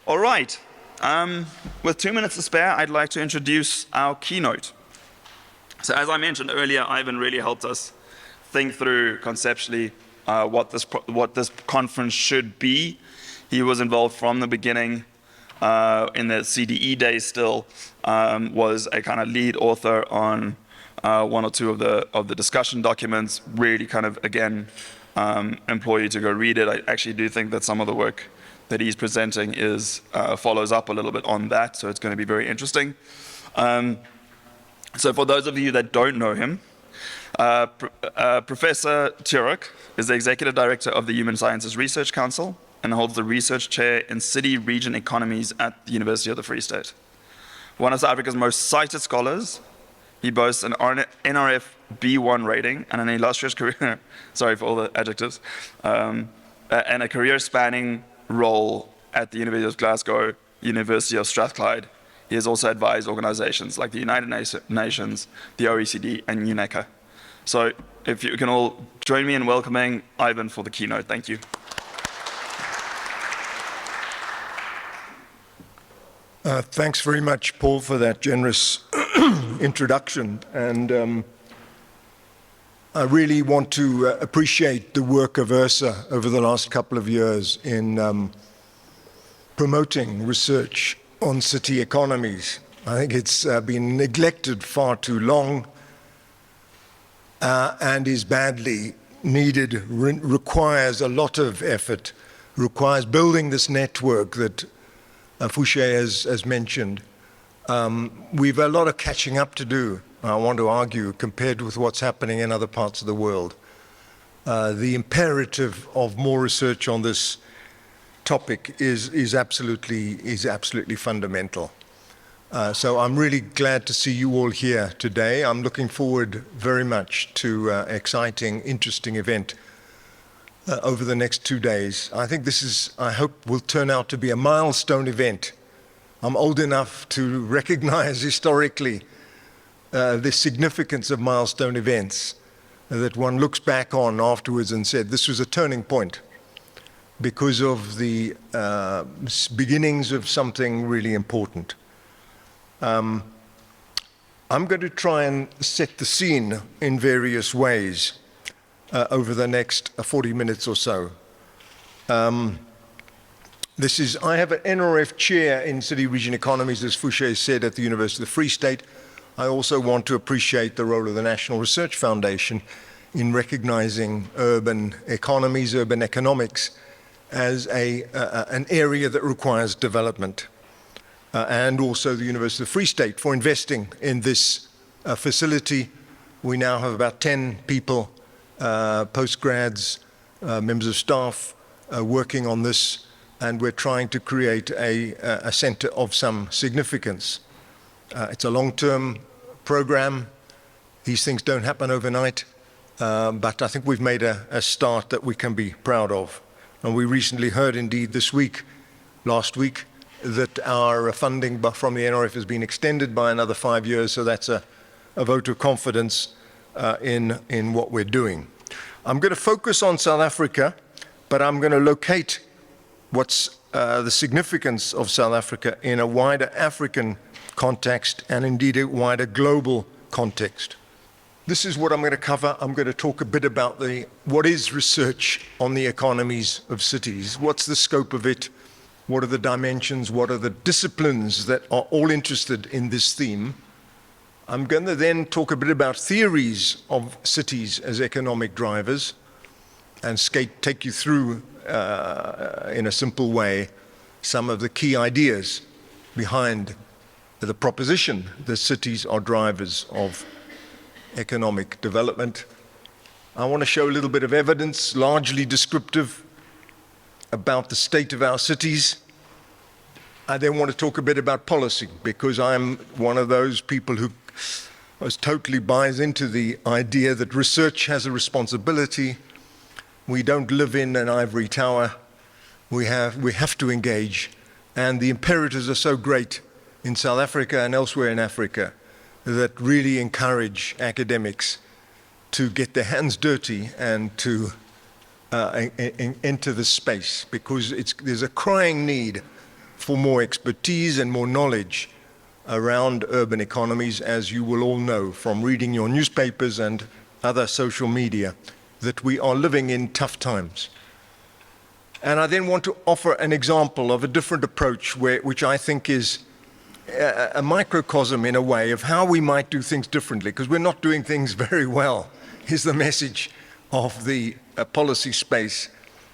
All right. With 2 minutes to spare, I'd like to introduce our keynote. So as I mentioned earlier, Ivan really helped us think through conceptually what this conference should be. He was involved from the beginning in the CDE days still, was a kind of lead author on one or two of the discussion documents, really kind of, again, implore you to go read it. I actually do think that some of the work that he's presenting follows up a little bit on that, so it's going to be very interesting. So for those of you that don't know him, Professor Turok is the Executive Director of the Human Sciences Research Council and holds the Research Chair in City-Region Economies at the University of the Free State. One of South Africa's most cited scholars, he boasts an NRF B1-rating and an illustrious career, sorry for all the adjectives, and a career-spanning role at the University of Glasgow, University of Strathclyde. He has also advised organizations like the United Nations, the OECD, and UNECA. So if you can all join me in welcoming Ivan for the keynote. Thank you. Thanks very much, Paul, for that generous introduction. And I really want to appreciate the work of ERSA over the last couple of years in promoting research on city economies. I think it's been neglected far too long and is badly needed, requires a lot of effort, requires building this network that Fouché has mentioned. We've a lot of catching up to do, I want to argue, compared with what's happening in other parts of the world. The imperative of more research on this topic is absolutely fundamental. So I'm really glad to see you all here today. I'm looking forward very much to an exciting, interesting event over the next 2 days. I think this is, I hope, will turn out to be a milestone event. I'm old enough to recognize historically the significance of milestone events that one looks back on afterwards and said, this was a turning point because of the beginnings of something really important. I'm going to try and set the scene in various ways over the next 40 minutes or so. I have an NRF chair in City-Region Economies, as Fouché said, at the University of the Free State. I also want to appreciate the role of the National Research Foundation in recognizing urban economies, urban economics, as an area that requires development. And also the University of the Free State for investing in this facility. We now have about 10 people, postgrads, members of staff, working on this, and we're trying to create a center of some significance. It's a long-term program. These things don't happen overnight, but I think we've made a start that we can be proud of. And we recently heard, indeed, last week, that our funding from the NRF has been extended by another 5 years, so that's a vote of confidence in what we're doing. I'm going to focus on South Africa, but I'm going to locate what's the significance of South Africa in a wider African context and indeed a wider global context. This is what I'm going to cover. I'm going to talk a bit about what is research on the economies of cities, what's the scope of it, what are the dimensions, what are the disciplines that are all interested in this theme. I'm going to then talk a bit about theories of cities as economic drivers and take you through, in a simple way, some of the key ideas behind the proposition that cities are drivers of economic development. I want to show a little bit of evidence, largely descriptive, about the state of our cities. I then want to talk a bit about policy, because I'm one of those people who totally buys into the idea that research has a responsibility. We don't live in an ivory tower. We have to engage, and the imperatives are so great in South Africa and elsewhere in Africa that really encourage academics to get their hands dirty and to enter the space, because there's a crying need for more expertise and more knowledge around urban economies, as you will all know from reading your newspapers and other social media, that we are living in tough times. And I then want to offer an example of a different approach which I think is a microcosm in a way of how we might do things differently, because we're not doing things very well, is the message of the policy space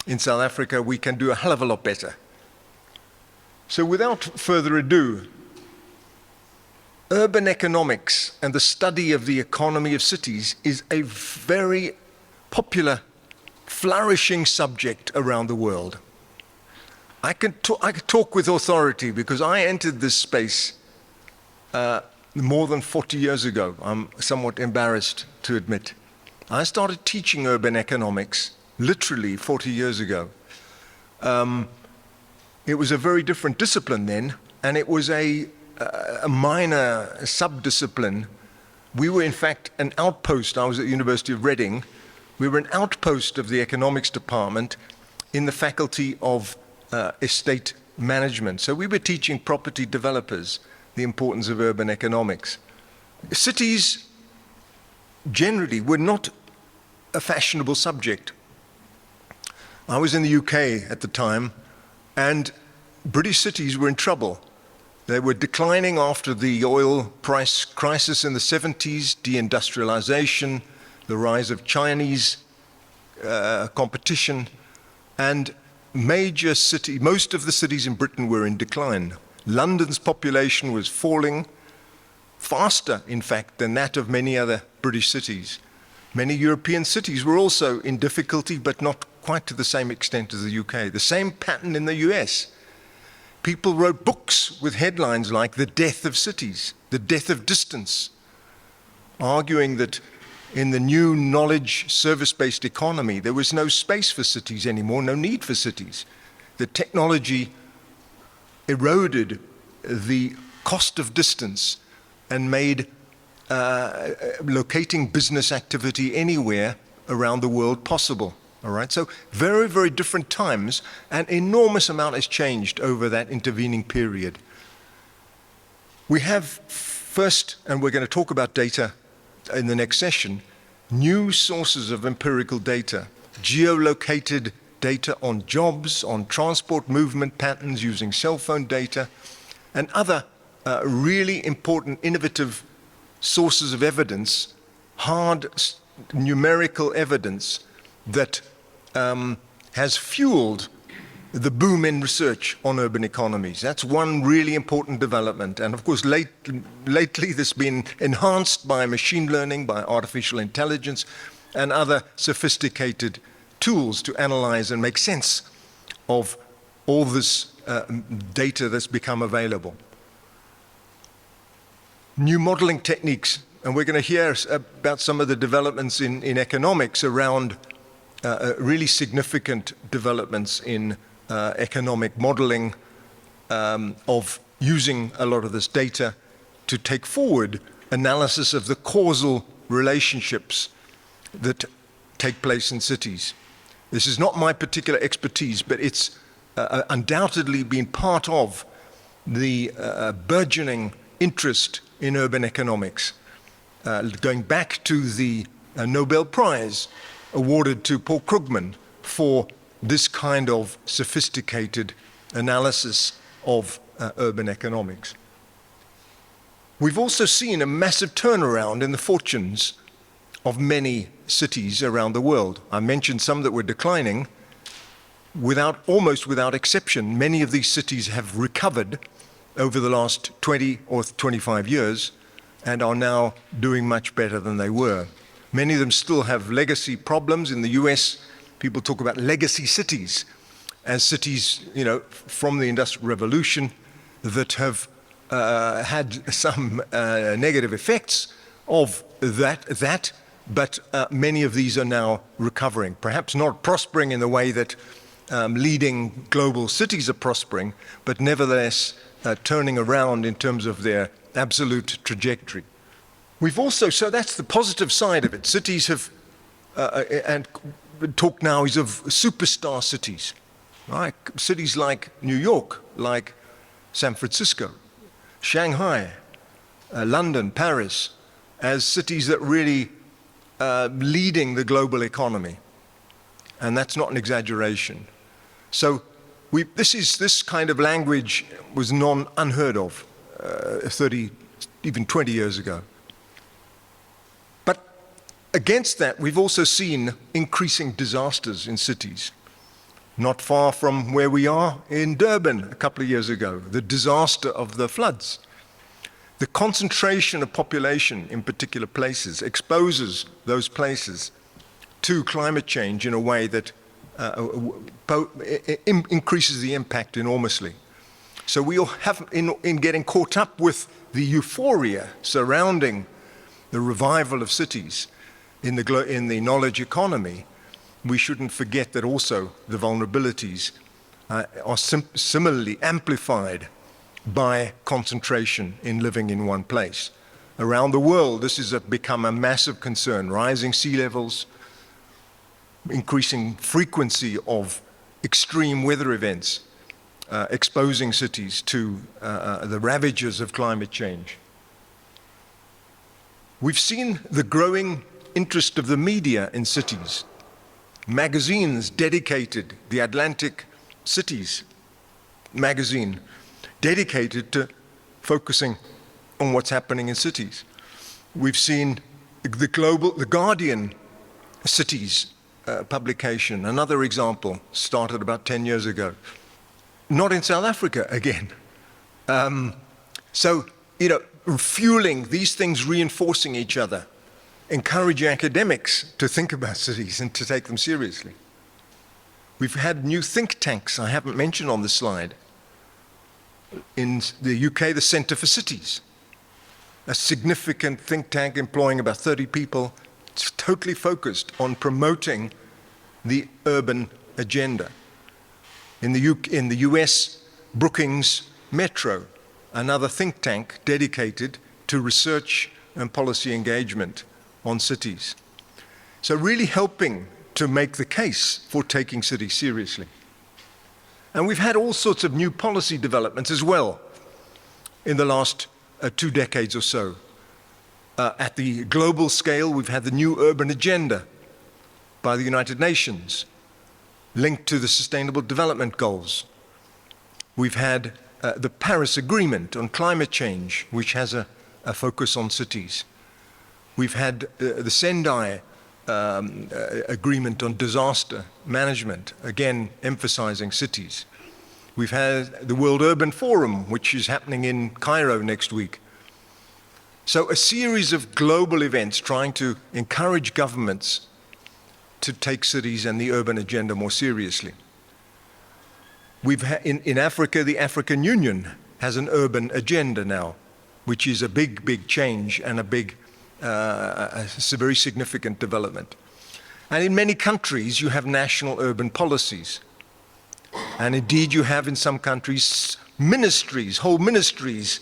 in South Africa. We can do a hell of a lot better. So without further ado, urban economics and the study of the economy of cities is a very popular, flourishing subject around the world. I can talk with authority because I entered this space more than 40 years ago. I'm somewhat embarrassed to admit. I started teaching urban economics literally 40 years ago. It was a very different discipline then, and it was a minor sub-discipline. We were in fact an outpost. I was at the University of Reading. We were an outpost of the economics department in the faculty of estate management. So we were teaching property developers the importance of urban economics. Cities generally were not a fashionable subject. I was in the UK at the time, and British cities were in trouble. They were declining after the oil price crisis in the 70s, deindustrialization, the rise of Chinese competition, and most of the cities in Britain were in decline. London's population was falling faster, in fact, than that of many other British cities. Many European cities were also in difficulty, but not quite to the same extent as the UK. The same pattern in the US. People wrote books with headlines like "The Death of Cities," "The Death of Distance," arguing that in the new knowledge service-based economy, there was no space for cities anymore, no need for cities. The technology eroded the cost of distance and made locating business activity anywhere around the world possible. All right, so very, very different times. An enormous amount has changed over that intervening period. We have first, and we're going to talk about data in the next session, new sources of empirical data, geolocated data on jobs, on transport movement patterns using cell phone data, and other really important, innovative sources of evidence, hard numerical evidence that has fueled the boom in research on urban economies. That's one really important development. And of course, lately this has been enhanced by machine learning, by artificial intelligence, and other sophisticated tools to analyze and make sense of all this data that's become available. New modeling techniques, and we're going to hear about some of the developments in economics around really significant developments in economic modeling of using a lot of this data to take forward analysis of the causal relationships that take place in cities. This is not my particular expertise, but it's undoubtedly been part of the burgeoning interest in urban economics, going back to the Nobel Prize awarded to Paul Krugman for this kind of sophisticated analysis of urban economics. We've also seen a massive turnaround in the fortunes of many cities around the world. I mentioned some that were declining. Almost without exception, many of these cities have recovered over the last 20 or 25 years and are now doing much better than they were. Many of them still have legacy problems. In the US, people talk about legacy cities as cities, from the Industrial Revolution that have had some negative effects of that, but many of these are now recovering. Perhaps not prospering in the way that leading global cities are prospering, but nevertheless turning around in terms of their absolute trajectory. We've also, so that's the positive side of it. Cities have, and talk now is of superstar cities, right? Cities like New York, like San Francisco, Shanghai, London, Paris, as cities that really leading the global economy. And that's not an exaggeration. So this kind of language was unheard of 30, even 20 years ago. But against that, we've also seen increasing disasters in cities. Not far from where we are in Durban a couple of years ago, the disaster of the floods. The concentration of population in particular places exposes those places to climate change in a way that increases the impact enormously. So we all have, in getting caught up with the euphoria surrounding the revival of cities in the knowledge economy, we shouldn't forget that also the vulnerabilities are similarly amplified by concentration in living in one place. Around the world, this has become a massive concern. Rising sea levels, increasing frequency of extreme weather events, exposing cities to the ravages of climate change. We've seen the growing interest of the media in cities. Magazines dedicated, the Atlantic Cities magazine, dedicated to focusing on what's happening in cities. We've seen the Guardian Cities publication, another example, started about 10 years ago. Not in South Africa again. So, fueling these things, reinforcing each other, encouraging academics to think about cities and to take them seriously. We've had new think tanks I haven't mentioned on the slide. In the UK, the Centre for Cities, a significant think tank employing about 30 people. It's totally focused on promoting the urban agenda. In the US, Brookings Metro, another think tank dedicated to research and policy engagement on cities. So really helping to make the case for taking cities seriously. And we've had all sorts of new policy developments as well in the last 2 decades or so. At the global scale, we've had the new urban agenda by the United Nations, linked to the Sustainable Development Goals. We've had the Paris Agreement on climate change, which has a focus on cities. We've had the Sendai agreement on disaster management, again emphasizing cities. We've had the World Urban Forum, which is happening in Cairo next week. So a series of global events trying to encourage governments to take cities and the urban agenda more seriously. We've in Africa, the African Union has an urban agenda now, which is a big change and a very significant development. And in many countries, you have national urban policies. And indeed, you have in some countries ministries, whole ministries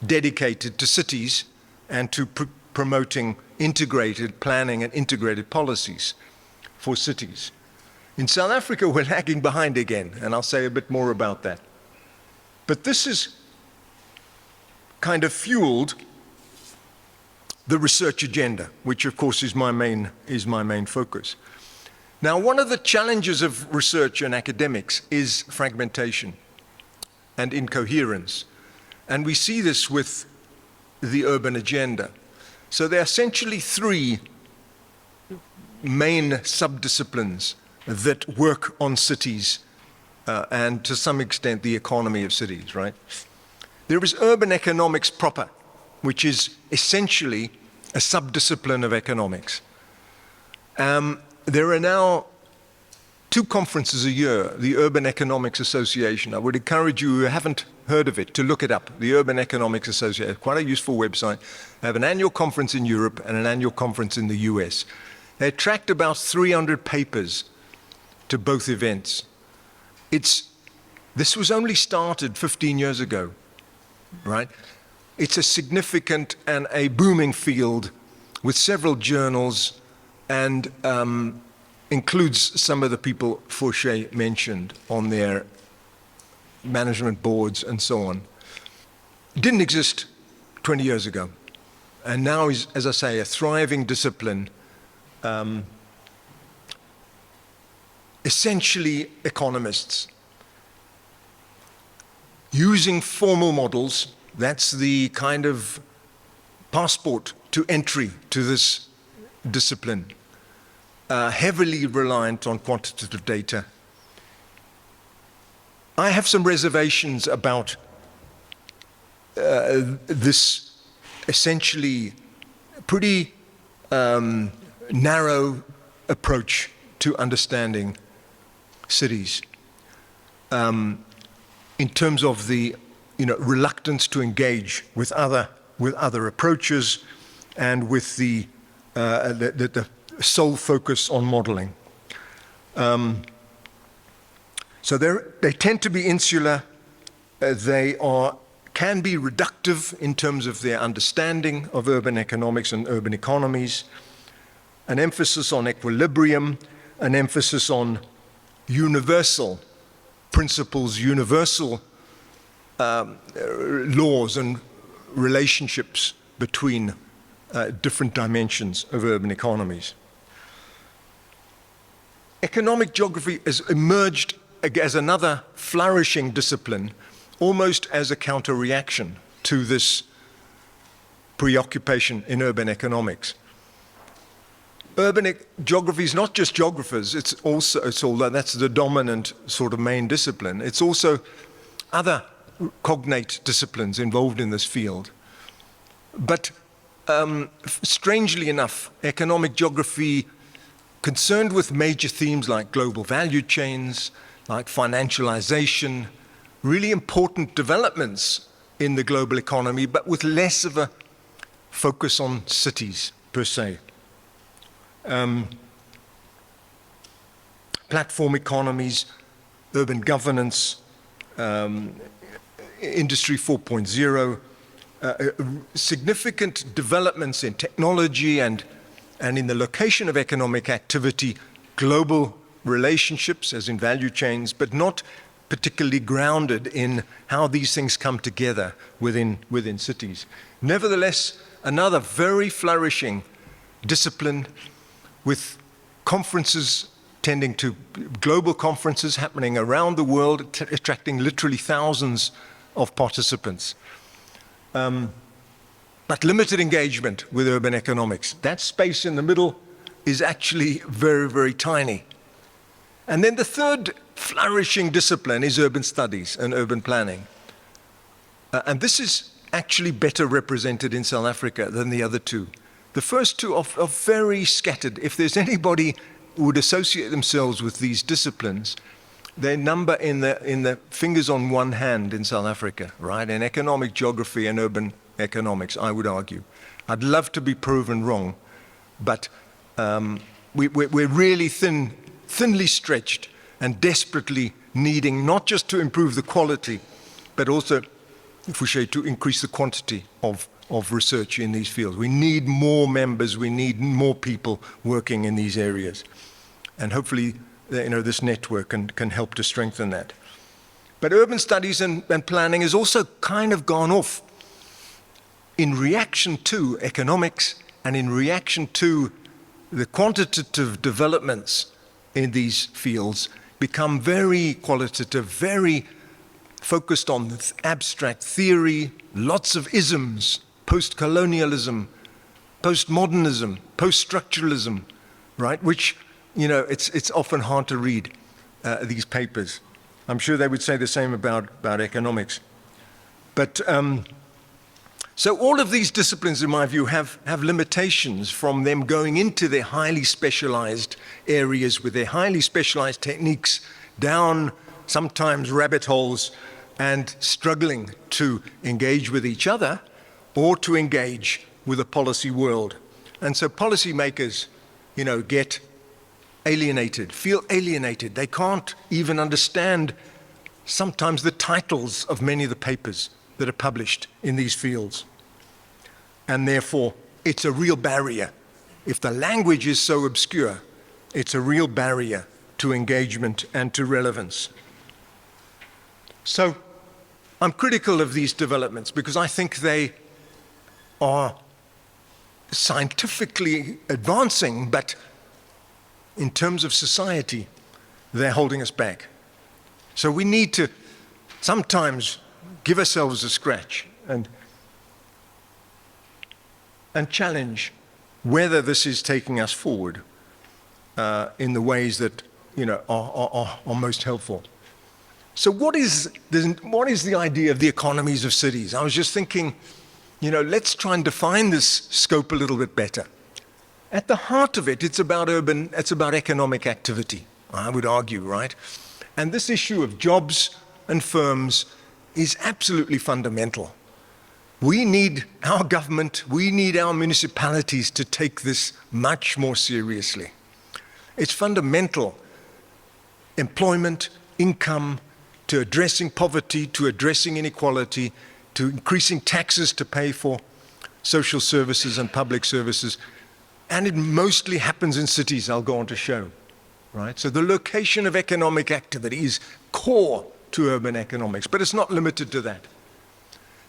dedicated to cities and to promoting integrated planning and integrated policies for cities. In South Africa, we're lagging behind again, and I'll say a bit more about that. But this is kind of fueled the research agenda, which of course is my main focus. Now, one of the challenges of research and academics is fragmentation and incoherence. And we see this with the urban agenda. So there are essentially 3 main subdisciplines that work on cities and to some extent the economy of cities, right? There is urban economics proper, which is essentially a subdiscipline of economics. There are now 2 conferences a year, the Urban Economics Association. I would encourage you who haven't heard of it to look it up, the Urban Economics Association, quite a useful website. They have an annual conference in Europe and an annual conference in the US. They attract about 300 papers to both events. This was only started 15 years ago, right? It's a significant and a booming field with several journals and includes some of the people Fauché mentioned on their management boards, and so on. It didn't exist 20 years ago, and now is, as I say, a thriving discipline, essentially economists using formal models. That's the kind of passport to entry to this discipline, heavily reliant on quantitative data. I have some reservations about this essentially pretty narrow approach to understanding cities, in terms of the reluctance to engage with other approaches, and with the sole focus on modeling. So they tend to be insular. They can be reductive in terms of their understanding of urban economics and urban economies. An emphasis on equilibrium, an emphasis on universal principles, universal laws and relationships between different dimensions of urban economies. Economic geography has emerged as another flourishing discipline, almost as a counter-reaction to this preoccupation in urban economics. Urban geography is not just geographers, that's the dominant sort of main discipline. It's also other cognate disciplines involved in this field. But strangely enough, economic geography, concerned with major themes like global value chains, like financialization, really important developments in the global economy, but with less of a focus on cities per se. Platform economies, urban governance, Industry 4.0, significant developments in technology and in the location of economic activity, global relationships as in value chains, but not particularly grounded in how these things come together within cities. Nevertheless, another very flourishing discipline, with conferences tending to global conferences happening around the world, attracting literally thousands of participants. But limited engagement with urban economics. That space in the middle is actually very, very tiny. And then the third flourishing discipline is urban studies and urban planning. And this is actually better represented in South Africa than the other two. The first two are very scattered. If there's anybody who would associate themselves with these disciplines, they number in the fingers on one hand in South Africa, right? In economic geography and urban economics, I would argue. I'd love to be proven wrong, but we're really thinly stretched and desperately needing not just to improve the quality, but also, if we say, to increase the quantity of research in these fields. We need more members, we need more people working in these areas. And hopefully, this network can help to strengthen that. But urban studies and planning has also kind of gone off in reaction to economics and in reaction to the quantitative developments in these fields, become very qualitative, very focused on abstract theory, lots of isms, post-colonialism, postmodernism, post-structuralism, right? Which, it's often hard to read these papers. I'm sure they would say the same about economics. But so all of these disciplines, in my view, have limitations from them going into their highly specialized areas with their highly specialized techniques down sometimes rabbit holes and struggling to engage with each other or to engage with a policy world. And so policymakers, get alienated, feel alienated. They can't even understand sometimes the titles of many of the papers that are published in these fields. And therefore, it's a real barrier. If the language is so obscure, it's a real barrier to engagement and to relevance. So I'm critical of these developments because I think they are scientifically advancing, but in terms of society, they're holding us back. So we need to sometimes give ourselves a scratch and challenge whether this is taking us forward in the ways that are most helpful. So what is the idea of the economies of cities? I was just thinking, let's try and define this scope a little bit better. At the heart of it, it's about economic activity, I would argue, right? And this issue of jobs and firms is absolutely fundamental. We need our government, we need our municipalities to take this much more seriously. It's fundamental. Employment, income, to addressing poverty, to addressing inequality, to increasing taxes to pay for social services and public services. And it mostly happens in cities, I'll go on to show, right? So the location of economic activity is core to urban economics, but it's not limited to that.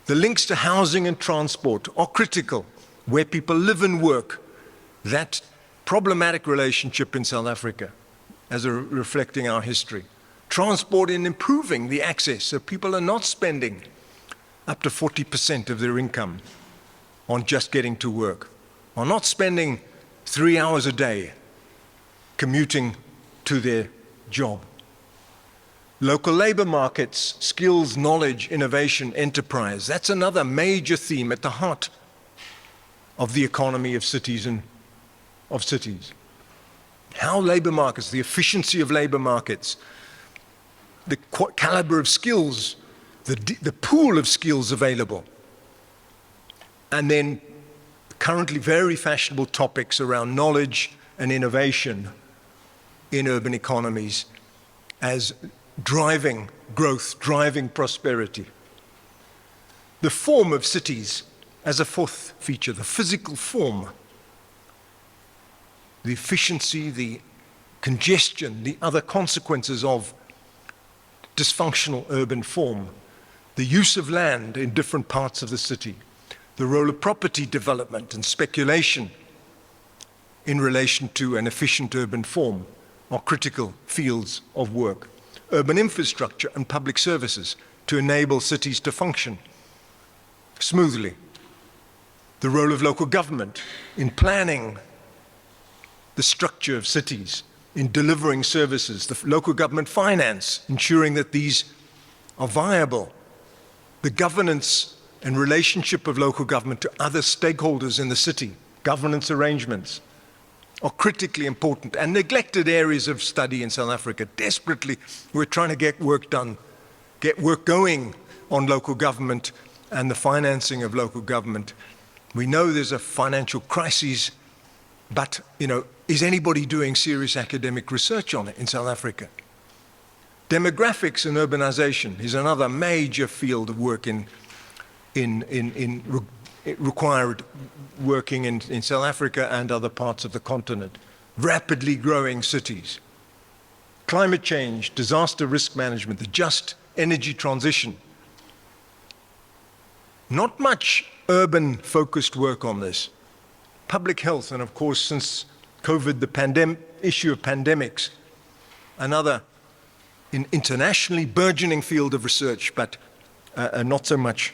The links to housing and transport are critical, where people live and work. That problematic relationship in South Africa, as reflecting our history. Transport in improving the access, so people are not spending up to 40% of their income on just getting to work, or not spending 3 hours a day commuting to their job. Local labor markets, skills, knowledge, innovation, enterprise. That's another major theme at the heart of the economy of cities and of cities. How labor markets, the efficiency of labor markets, the caliber of skills, the pool of skills available. And then currently very fashionable topics around knowledge and innovation in urban economies as driving growth, driving prosperity. The form of cities as a fourth feature, the physical form, the efficiency, the congestion, the other consequences of dysfunctional urban form, the use of land in different parts of the city, the role of property development and speculation in relation to an efficient urban form are critical fields of work. Urban infrastructure and public services to enable cities to function smoothly. The role of local government in planning the structure of cities, in delivering services, the local government finance, ensuring that these are viable. The governance and relationship of local government to other stakeholders in the city, governance arrangements, are critically important and neglected areas of study in South Africa. Desperately, we're trying to get work done, get work going on local government and the financing of local government. We know there's a financial crisis, but, is anybody doing serious academic research on it in South Africa? Demographics and urbanization is another major field of work required working in South Africa and other parts of the continent. Rapidly growing cities. Climate change, disaster risk management, the just energy transition. Not much urban-focused work on this. Public health, and of course, since COVID, the issue of pandemics, another internationally burgeoning field of research, but not so much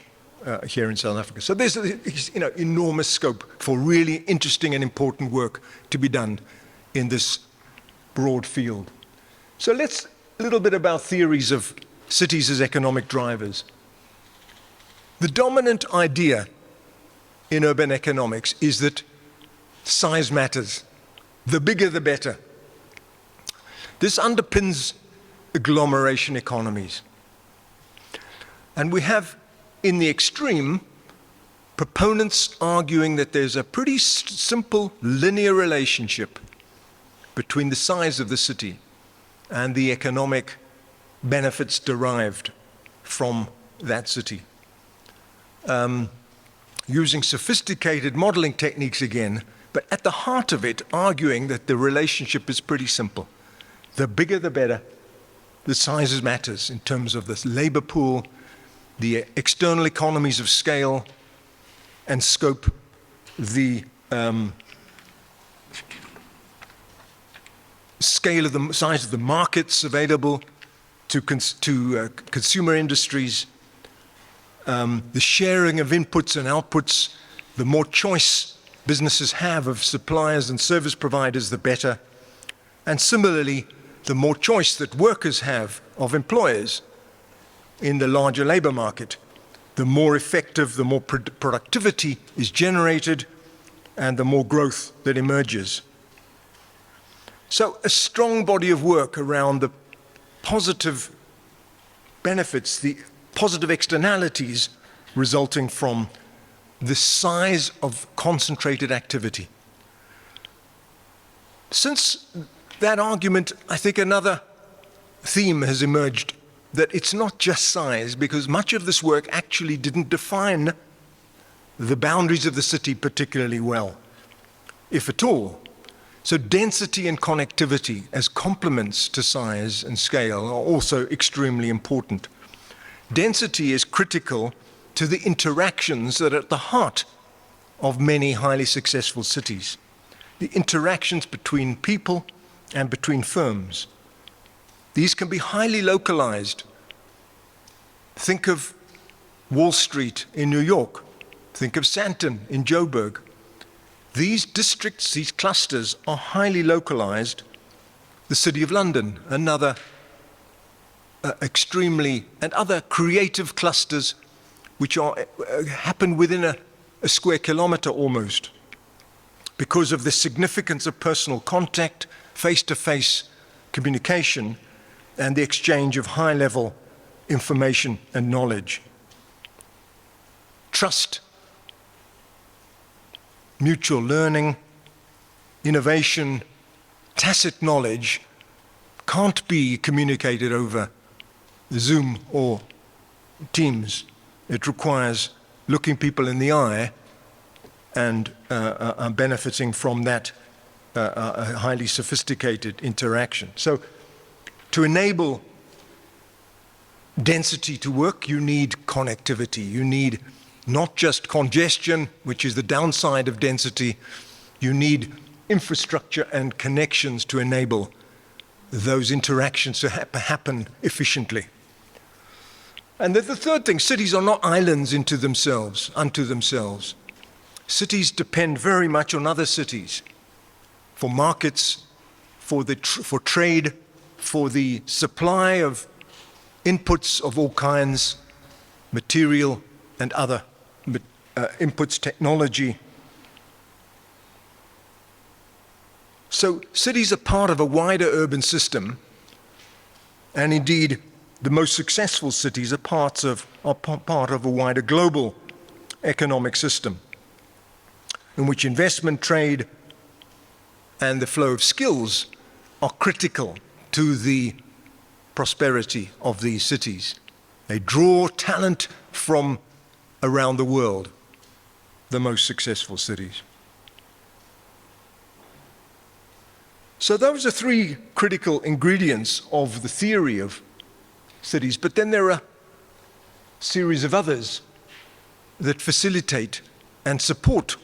here in South Africa. So there's enormous scope for really interesting and important work to be done in this broad field. So a little bit about theories of cities as economic drivers. The dominant idea in urban economics is that size matters. The bigger, the better. This underpins agglomeration economies. And we have, in the extreme, proponents arguing that there's a pretty simple linear relationship between the size of the city and the economic benefits derived from that city. Using sophisticated modeling techniques again, but at the heart of it, arguing that the relationship is pretty simple. The bigger, the better. the size matters in terms of the labor pool, the external economies of scale and scope, the scale of the size of the markets available to consumer industries, the sharing of inputs and outputs. The more choice businesses have of suppliers and service providers, the better. And similarly, the more choice that workers have of employers in the larger labor market, the more effective, the more productivity is generated, and the more growth that emerges. So a strong body of work around the positive benefits, the positive externalities resulting from the size of concentrated activity. Since that argument, I think another theme has emerged, that it's not just size, because much of this work actually didn't define the boundaries of the city particularly well, if at all. So density and connectivity as complements to size and scale are also extremely important. Density is critical to the interactions that are at the heart of many highly successful cities. The interactions between people and between firms. These can be highly localized. Think of Wall Street in New York. Think of Santon in Joburg. These districts, these clusters are highly localized. The City of London, another extremely, and other creative clusters which happen within a square kilometer almost, because of the significance of personal contact, face-to-face communication, and the exchange of high-level information and knowledge. Trust, mutual learning, innovation, tacit knowledge can't be communicated over Zoom or Teams. It requires looking people in the eye and benefiting from that highly sophisticated interaction. So to enable density to work, you need connectivity. You need not just congestion, which is the downside of density. You need infrastructure and connections to enable those interactions to happen efficiently. And the third thing, cities are not islands unto themselves. Cities depend very much on other cities for markets, for trade, for the supply of inputs of all kinds, material and other inputs, technology. So cities are part of a wider urban system, and indeed the most successful cities are part of a wider global economic system in which investment, trade, and the flow of skills are critical to the prosperity of these cities. They draw talent from around the world, the most successful cities. So those are three critical ingredients of the theory of cities, but then there are a series of others that facilitate and support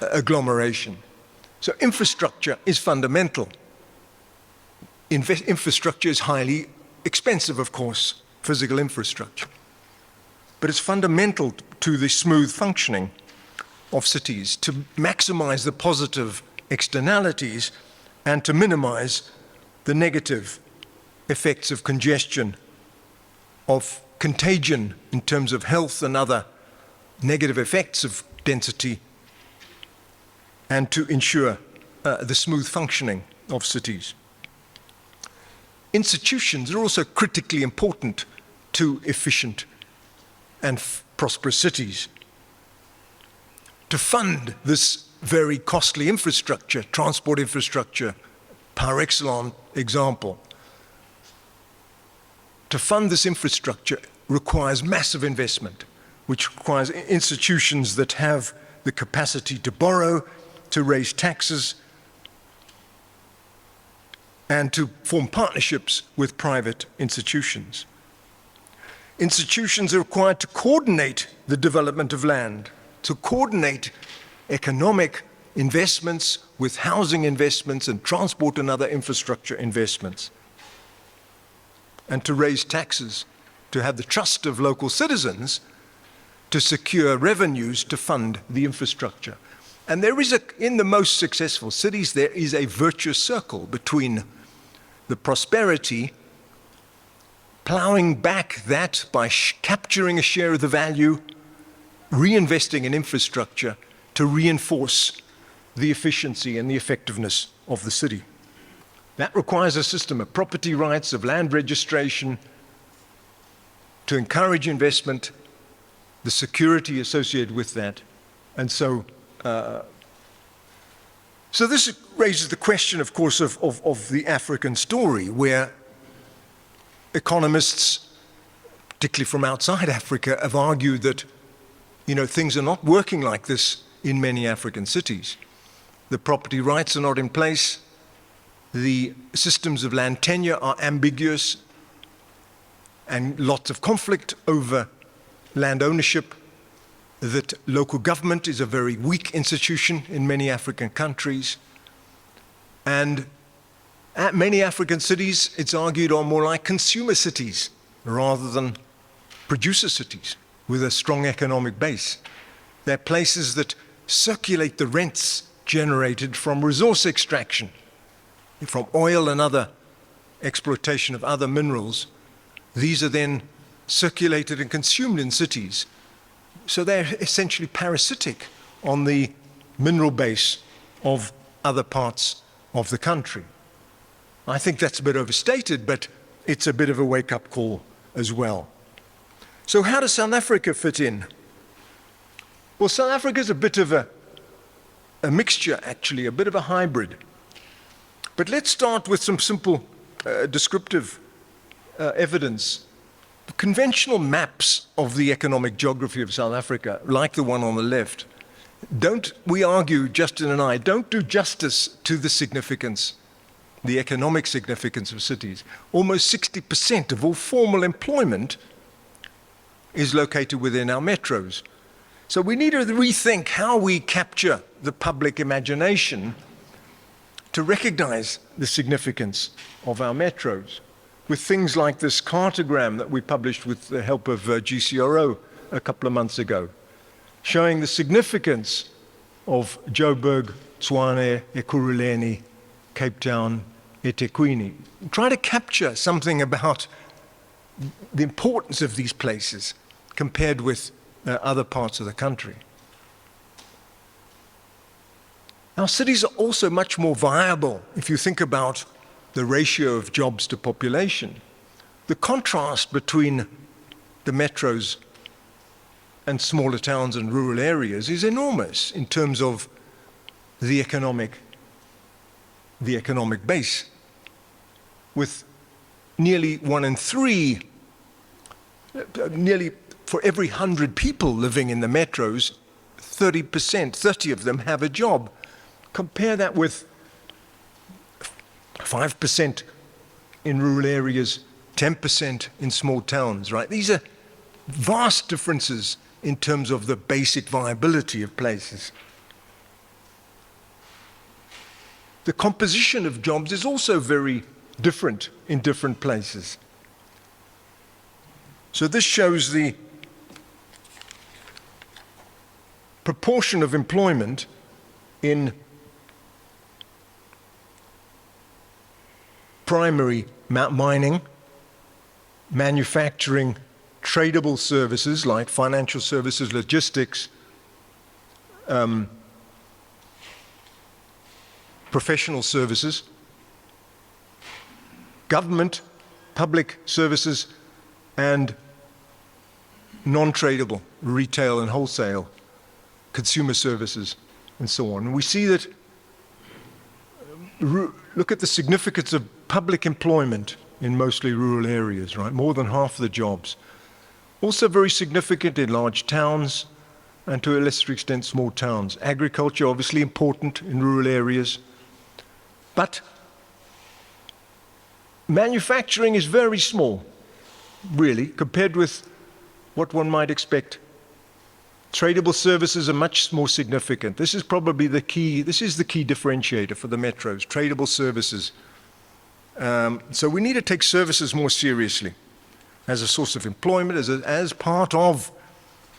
agglomeration. So infrastructure is fundamental. Infrastructure is highly expensive, of course, physical infrastructure. But it's fundamental to the smooth functioning of cities, to maximize the positive externalities and to minimize the negative effects of congestion, of contagion in terms of health and other negative effects of density, and to ensure the smooth functioning of cities. Institutions are also critically important to efficient and prosperous cities. To fund this very costly infrastructure, transport infrastructure, par excellence example, to fund this infrastructure requires massive investment, which requires institutions that have the capacity to borrow, to raise taxes, and to form partnerships with private institutions. Institutions are required to coordinate the development of land, to coordinate economic investments with housing investments and transport and other infrastructure investments, and to raise taxes, to have the trust of local citizens to secure revenues to fund the infrastructure. And there is in the most successful cities, there is a virtuous circle between the prosperity, plowing back that by capturing a share of the value, reinvesting in infrastructure to reinforce the efficiency and the effectiveness of the city. That requires a system of property rights, of land registration, to encourage investment, the security associated with that. And so this raises the question, of course, of the African story, where economists, particularly from outside Africa, have argued that, things are not working like this in many African cities. The property rights are not in place. The systems of land tenure are ambiguous, and lots of conflict over land ownership, that local government is a very weak institution in many African countries. And many African cities, it's argued, are more like consumer cities rather than producer cities with a strong economic base. They're places that circulate the rents generated from resource extraction, from oil and other exploitation of other minerals. These are then circulated and consumed in cities. So they're essentially parasitic on the mineral base of other parts of the country. I think that's a bit overstated, but it's a bit of a wake-up call as well. So how does South Africa fit in? Well, South Africa is a bit of a mixture, actually, a bit of a hybrid. But let's start with some simple descriptive evidence. Conventional maps of the economic geography of South Africa, like the one on the left, we argue, Justin and I, don't do justice to the significance, the economic significance of cities. Almost 60% of all formal employment is located within our metros. So we need to rethink how we capture the public imagination to recognize the significance of our metros, with things like this cartogram that we published with the help of GCRO a couple of months ago, showing the significance of Joburg, Tshwane, Ekurhuleni, Cape Town, eThekwini. Try to capture something about the importance of these places compared with other parts of the country. Our cities are also much more viable if you think about the ratio of jobs to population. The contrast between the metros and smaller towns and rural areas is enormous in terms of the economic base, with nearly 1 in 3, nearly for every 100 people living in the metros, 30 of them have a job. Compare that with 5% in rural areas, 10% in small towns, right? These are vast differences in terms of the basic viability of places. The composition of jobs is also very different in different places. So this shows the proportion of employment in primary mining, manufacturing, tradable services like financial services, logistics, professional services, government, public services, and non-tradable, retail and wholesale, consumer services, and so on. And we see that, look at the significance of public employment in mostly rural areas, right? More than half the jobs. Also very significant in large towns and to a lesser extent small towns. Agriculture obviously important in rural areas, but Manufacturing is very small, really, compared with what one might expect. Tradable services are much more significant. This is probably the key differentiator for the metros, tradable services. So we need to take services more seriously as a source of employment, as part of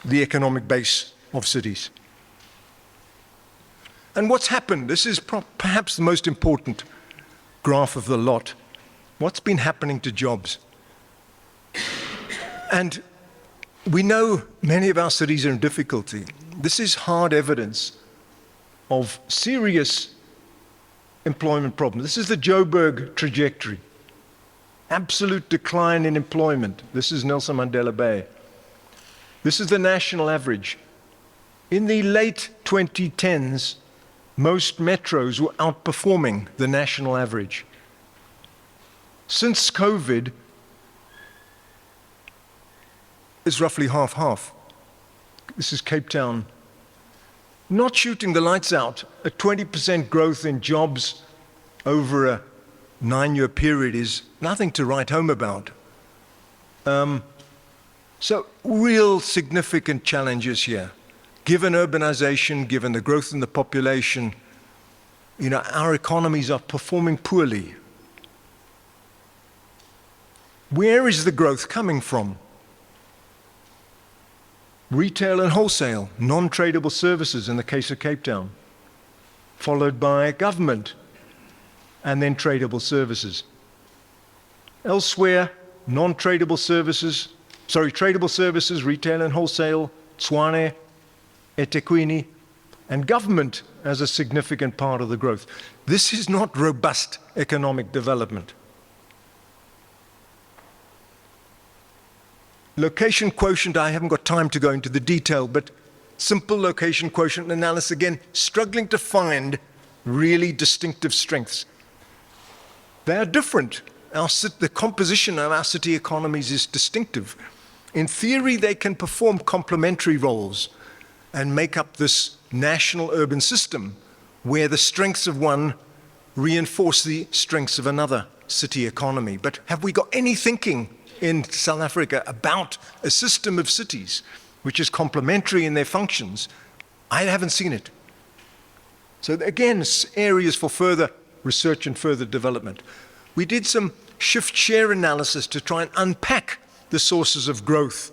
the economic base of cities. And what's happened? This is perhaps the most important graph of the lot. What's been happening to jobs? And we know many of our cities are in difficulty. This is hard evidence of serious employment problems. This is the Joburg trajectory. Absolute decline in employment. This is Nelson Mandela Bay. This is the national average. In the late 2010s, most metros were outperforming the national average. Since COVID, it's roughly half-half. This is Cape Town. Not shooting the lights out, a 20% growth in jobs over a 9-year period is nothing to write home about. So real significant challenges here. Given urbanization, given the growth in the population, our economies are performing poorly. Where is the growth coming from? Retail and wholesale, non-tradable services in the case of Cape Town, followed by government, and then tradable services. Elsewhere, tradable services, retail and wholesale, Tshwane, eThekwini, and government as a significant part of the growth. This is not robust economic development. Location quotient, I haven't got time to go into the detail, but simple location quotient analysis, again, struggling to find really distinctive strengths. They are different. The composition of our city economies is distinctive. In theory, they can perform complementary roles and make up this national urban system where the strengths of one reinforce the strengths of another city economy. But have we got any thinking in South Africa about a system of cities which is complementary in their functions? I haven't seen it. So again, areas for further research and further development. We did some shift share analysis to try and unpack the sources of growth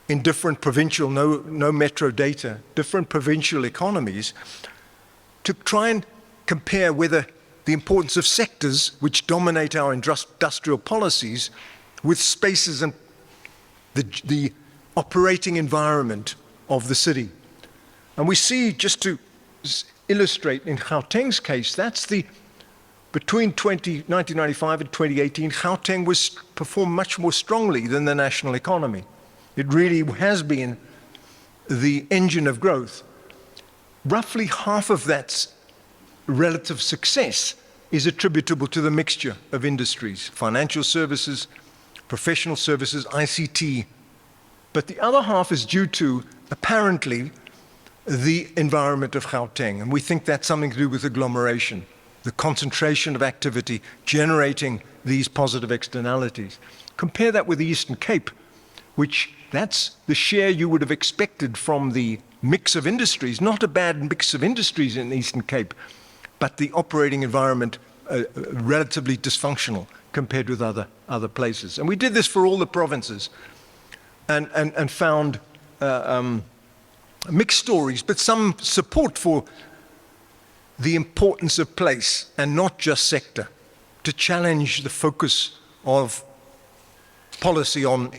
in different provincial, no metro data, different provincial economies, to try and compare whether the importance of sectors which dominate our industrial policies with spaces and the operating environment of the city. And we see, just to illustrate, in Gauteng's case, that's between 1995 and 2018, Gauteng performed much more strongly than the national economy. It really has been the engine of growth. Roughly half of that relative success is attributable to the mixture of industries, financial services, professional services, ICT. But the other half is due to, apparently, the environment of Gauteng. And we think that's something to do with agglomeration, the concentration of activity generating these positive externalities. Compare that with the Eastern Cape, which that's the share you would have expected from the mix of industries. Not a bad mix of industries in the Eastern Cape, but the operating environment relatively dysfunctional compared with other places. And we did this for all the provinces and found mixed stories, but some support for the importance of place and not just sector, to challenge the focus of policy on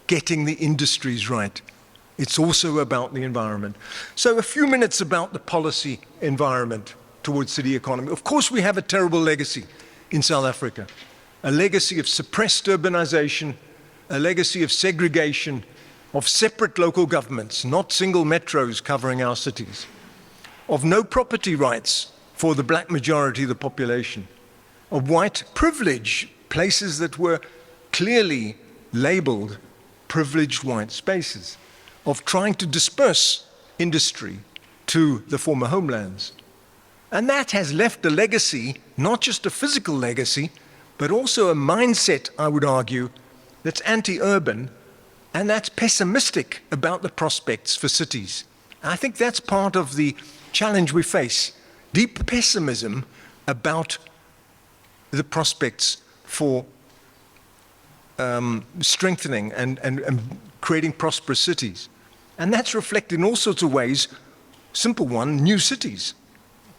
getting the industries right. It's also about the environment. So a few minutes about the policy environment towards city economy. Of course, we have a terrible legacy in South Africa, a legacy of suppressed urbanization, a legacy of segregation, of separate local governments, not single metros covering our cities, of no property rights for the black majority of the population, of white privilege, places that were clearly labeled privileged white spaces, of trying to disperse industry to the former homelands. And that has left a legacy, not just a physical legacy, but also a mindset, I would argue, that's anti-urban and that's pessimistic about the prospects for cities. I think that's part of the challenge we face. Deep pessimism about the prospects for strengthening and creating prosperous cities. And that's reflected in all sorts of ways. Simple one, new cities.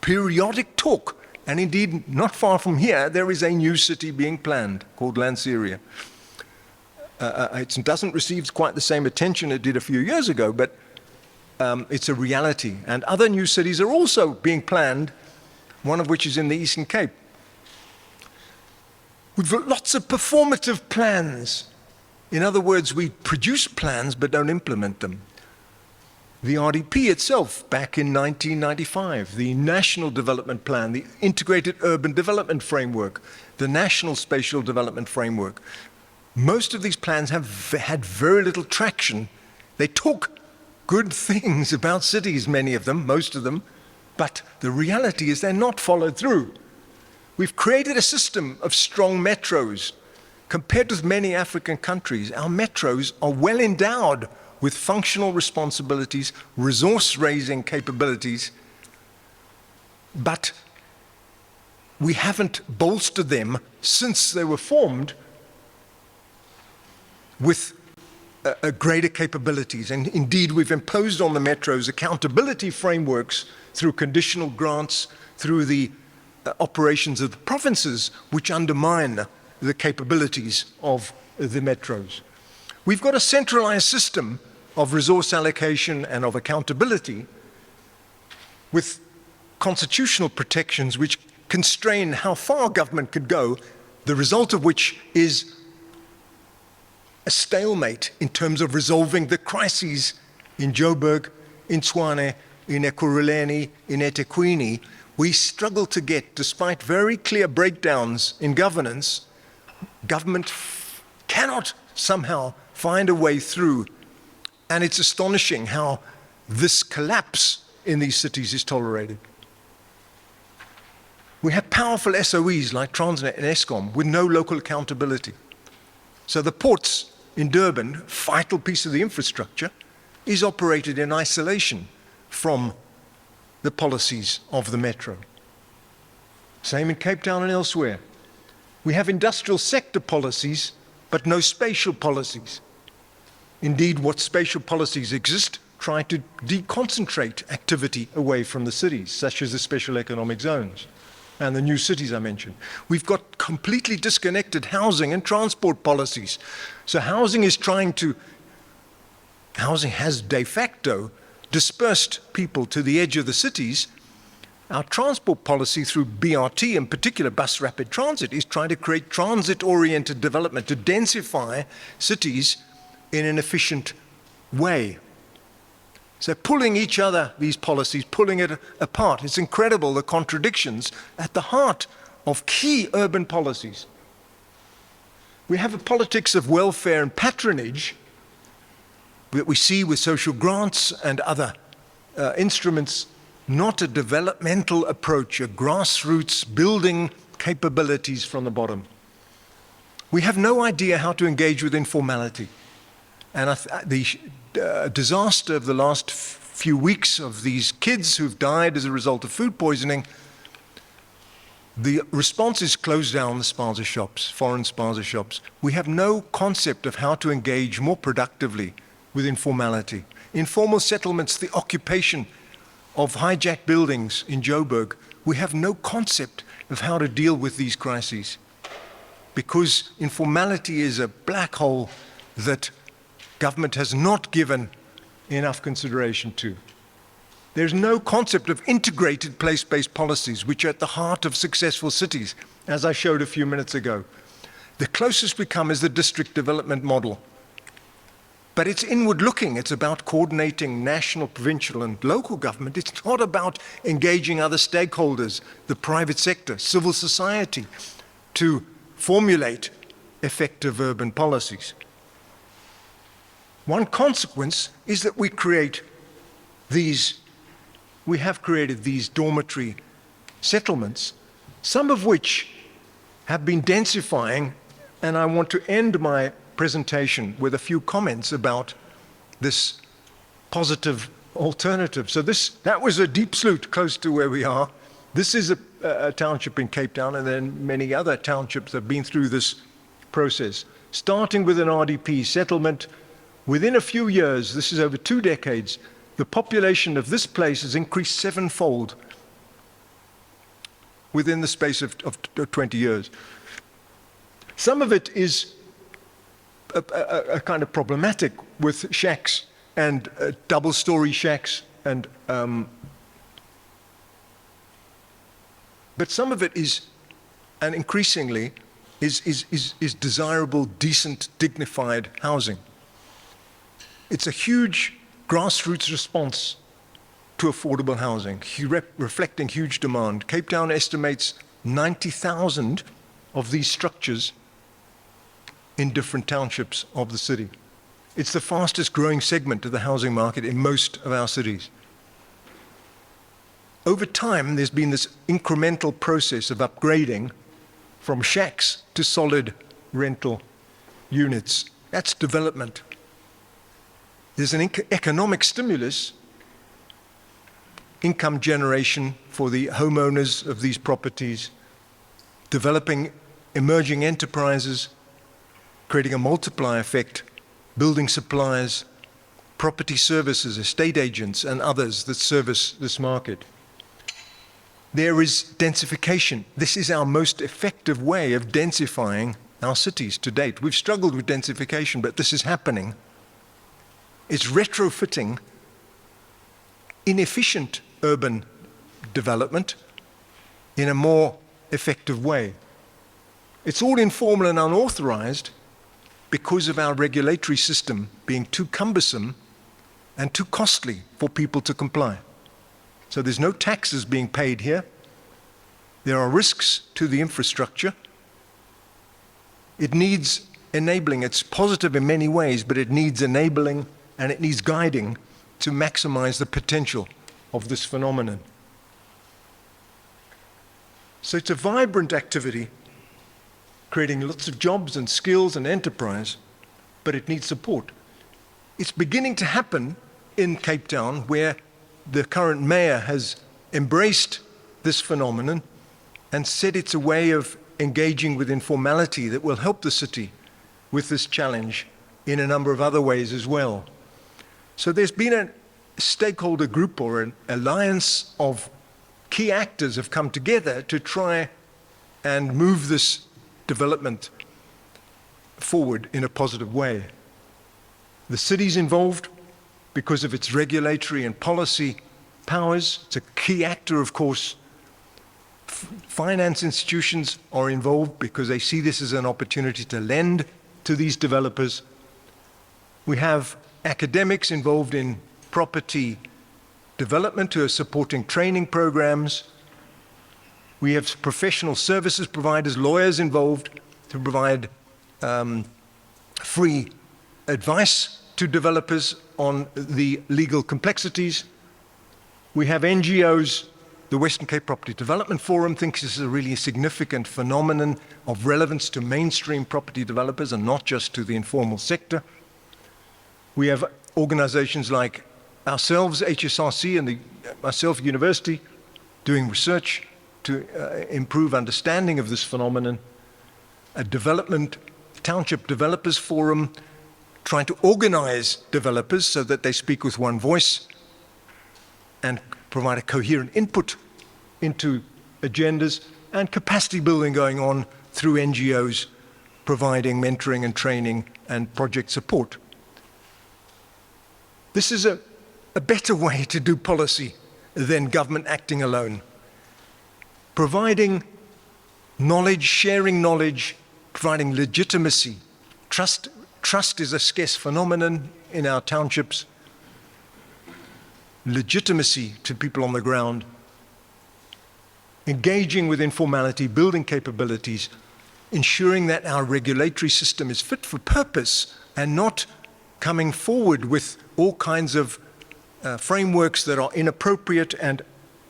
Periodic talk. And indeed, not far from here, there is a new city being planned called Lanseria. It doesn't receive quite the same attention it did a few years ago, but it's a reality. And other new cities are also being planned, one of which is in the Eastern Cape. We've got lots of performative plans. In other words, we produce plans but don't implement them. The RDP itself, back in 1995, the National Development Plan, the Integrated Urban Development Framework, the National Spatial Development Framework, most of these plans have had very little traction. They talk good things about cities, many of them, most of them, but the reality is they're not followed through. We've created a system of strong metros. Compared with many African countries, our metros are well endowed with functional responsibilities, resource-raising capabilities, but we haven't bolstered them since they were formed with greater capabilities. And indeed, we've imposed on the metros accountability frameworks through conditional grants, through the operations of the provinces, which undermine the capabilities of the metros. We've got a centralized system of resource allocation and of accountability with constitutional protections which constrain how far government could go, the result of which is a stalemate in terms of resolving the crises in Joburg, in Tshwane, in Ekurhuleni, in eThekwini. We struggle to get, despite very clear breakdowns in governance, government cannot somehow find a way through. And it's astonishing how this collapse in these cities is tolerated. We have powerful SOEs like Transnet and Eskom with no local accountability. So the ports in Durban, vital piece of the infrastructure, is operated in isolation from the policies of the metro. Same in Cape Town and elsewhere. We have industrial sector policies, but no spatial policies. Indeed, what spatial policies exist try to deconcentrate activity away from the cities, such as the special economic zones and the new cities I mentioned. We've got completely disconnected housing and transport policies. So housing has de facto dispersed people to the edge of the cities. Our transport policy through BRT, in particular bus rapid transit, is trying to create transit-oriented development to densify cities in an efficient way. So pulling each other, these policies, pulling it apart. It's incredible the contradictions at the heart of key urban policies. We have a politics of welfare and patronage that we see with social grants and other instruments, not a developmental approach, a grassroots building capabilities from the bottom. We have no idea how to engage with informality. And the disaster of the last few weeks of these kids who've died as a result of food poisoning, the response is close down the spaza shops, foreign spaza shops. We have no concept of how to engage more productively with informality. Informal settlements, the occupation of hijacked buildings in Joburg, we have no concept of how to deal with these crises, because informality is a black hole that government has not given enough consideration to. There's no concept of integrated place-based policies, which are at the heart of successful cities, as I showed a few minutes ago. The closest we come is the district development model. But it's inward-looking. It's about coordinating national, provincial, and local government. It's not about engaging other stakeholders, the private sector, civil society, to formulate effective urban policies. One consequence is that we have created these dormitory settlements, some of which have been densifying, and I want to end my presentation with a few comments about this positive alternative. So that was a deep sloot close to where we are. This is a township in Cape Town, and then many other townships have been through this process. Starting with an RDP settlement, within a few years, this is over 2 decades, the population of this place has increased 7-fold within the space of 20 years. Some of it is a kind of problematic with shacks and double-story shacks, and but some of it is, and increasingly, is desirable, decent, dignified housing. It's a huge grassroots response to affordable housing, reflecting huge demand. Cape Town estimates 90,000 of these structures in different townships of the city. It's the fastest growing segment of the housing market in most of our cities. Over time, there's been this incremental process of upgrading from shacks to solid rental units. That's development. There's an economic stimulus, income generation for the homeowners of these properties, developing emerging enterprises, creating a multiplier effect, building suppliers, property services, estate agents, and others that service this market. There is densification. This is our most effective way of densifying our cities to date. We've struggled with densification, but this is happening. It's retrofitting inefficient urban development in a more effective way. It's all informal and unauthorized because of our regulatory system being too cumbersome and too costly for people to comply. So there's no taxes being paid here. There are risks to the infrastructure. It needs enabling. It's positive in many ways, but it needs enabling and it needs guiding to maximize the potential of this phenomenon. So it's a vibrant activity, creating lots of jobs and skills and enterprise, but it needs support. It's beginning to happen in Cape Town, where the current mayor has embraced this phenomenon and said it's a way of engaging with informality that will help the city with this challenge in a number of other ways as well. So there's been a stakeholder group or an alliance of key actors have come together to try and move this development forward in a positive way. The city's involved because of its regulatory and policy powers. It's a key actor, of course. Finance institutions are involved because they see this as an opportunity to lend to these developers. We have academics involved in property development who are supporting training programs. We have professional services providers, lawyers involved to provide free advice to developers on the legal complexities. We have NGOs. The Western Cape Property Development Forum thinks this is a really significant phenomenon of relevance to mainstream property developers and not just to the informal sector. We have organizations like ourselves, HSRC, and myself, university, doing research to improve understanding of this phenomenon. A township developers forum trying to organize developers so that they speak with one voice and provide a coherent input into agendas, and capacity building going on through NGOs providing mentoring and training and project support. This is a better way to do policy than government acting alone. Providing knowledge, sharing knowledge, providing legitimacy. Trust is a scarce phenomenon in our townships. Legitimacy to people on the ground, engaging with informality, building capabilities, ensuring that our regulatory system is fit for purpose and not coming forward with all kinds of frameworks that are inappropriate and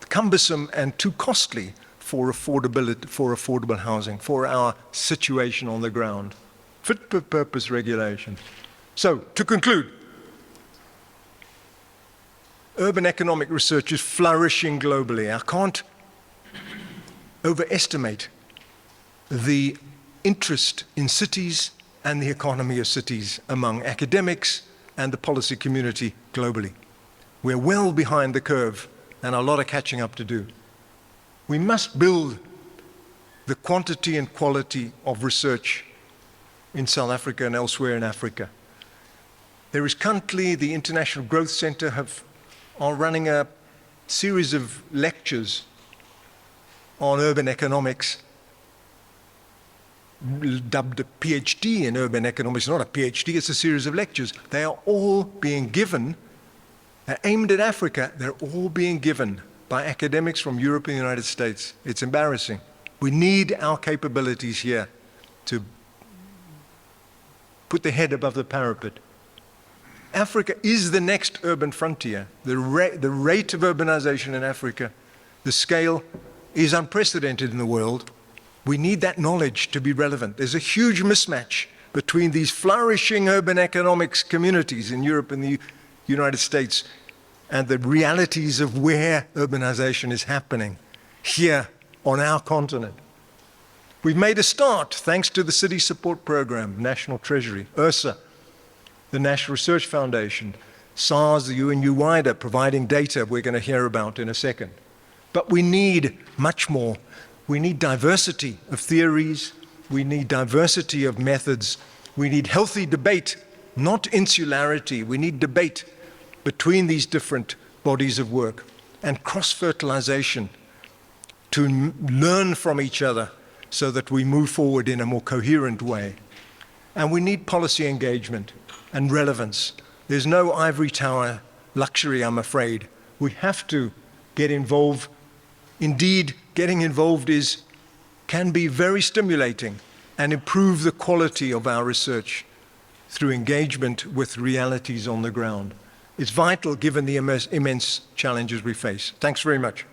cumbersome and too costly for affordable housing, for our situation on the ground. Fit for purpose regulation. So, to conclude, urban economic research is flourishing globally. I can't overestimate the interest in cities and the economy of cities among academics and the policy community globally. We're well behind the curve and a lot of catching up to do. We must build the quantity and quality of research in South Africa and elsewhere in Africa. There is currently the International Growth Center are running a series of lectures on urban economics, dubbed a PhD in urban economics. It's not a PhD, it's a series of lectures. They are all being given, they're aimed at Africa, they're all being given by academics from Europe and the United States. It's embarrassing. We need our capabilities here to put the head above the parapet. Africa is the next urban frontier. The rate of urbanization in Africa, the scale is unprecedented in the world. We need that knowledge to be relevant. There's a huge mismatch between these flourishing urban economics communities in Europe and the United States and the realities of where urbanization is happening here on our continent. We've made a start thanks to the City Support Program, National Treasury, ERSA, the National Research Foundation, SARS, the UNU wider, providing data we're going to hear about in a second. But we need much more. We need diversity of theories. We need diversity of methods. We need healthy debate, not insularity. We need debate between these different bodies of work and cross-fertilization to learn from each other so that we move forward in a more coherent way. And we need policy engagement and relevance. There's no ivory tower luxury, I'm afraid. We have to get involved. Indeed, getting involved can be very stimulating and improve the quality of our research through engagement with realities on the ground. It's vital given the immense challenges we face. Thanks very much.